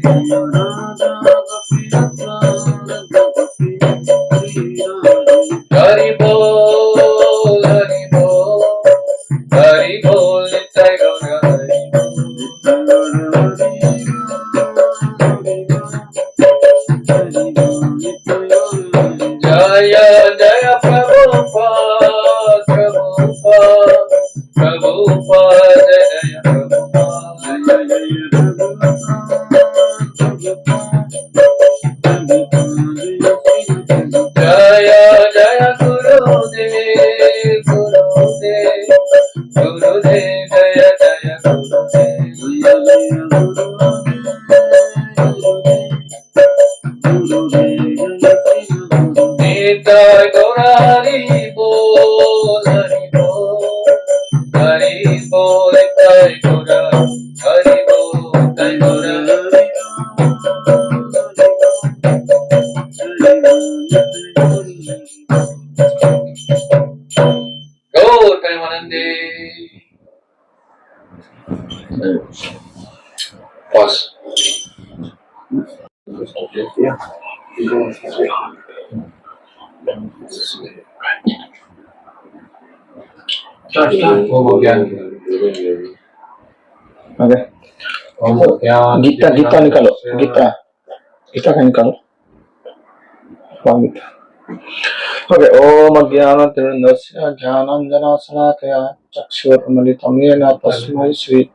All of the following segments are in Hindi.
Hari Bol, Hari Bol, Hari Bol, Nitai Gaura Hari Jaya Jaya Prabhupada, Prabhupada, Prabhupada, Jaya Prabhupada. Jaya Jaya Gurudev, Gurudev, Gurudev, Jaya Jaya Gurudev. Nitai Gaura Hari Bol, Hari Bol, Hari Bol, Nitai Gaura Hari Bol, Nitai Gaura Gaur Premanande. Pause. Oke. Gita निकालो, गीता का निकालो. Gita. ओके. ओम अज्ञानतिमिरन्दस्य ज्ञानाञ्जनशलाकया चक्षुरुन्मीलितं येन तस्मै श्री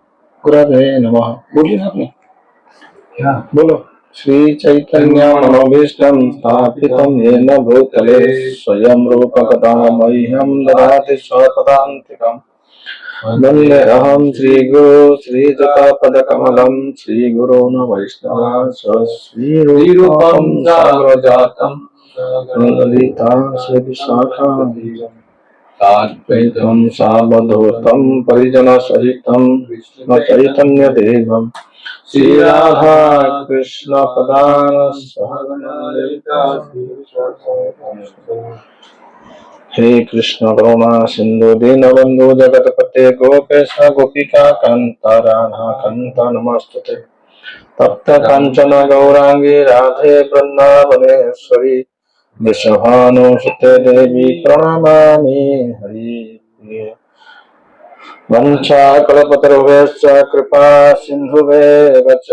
गुरवे नमः. बोलिए ना आपने. बोलो. श्री चैतन्य मनोभीष्टं स्थापितं येन भूतले स्वयं रूपकदा मह्यं ददाति स्वपदान्तिकम्. वन्देऽहं श्रीगुरु श्रीयुतापदकमलं श्रीगुरून् वैष्णवांश्च श्रीरूपं साग्रजातं ललिता श्रीविशाखान्वितं ताद्वैतं सावधूतं परिजनसहितं चैतन्यदेवं श्रीराधा कृष्णपदान् सहगणा ललिता हे कृष्ण करुणा सिंधु दीनबंधु जगतपते गोपेश गोपिका कांता राधा कांता नमस्तुते. तप्त कांचन गौरांगी राधे वृंदावनेश्वरी वृषभानुसुते देवी प्रणमामि हरि. वंशाकल्पतरुभ्यश्च कृपा सिन्धुभ्येव च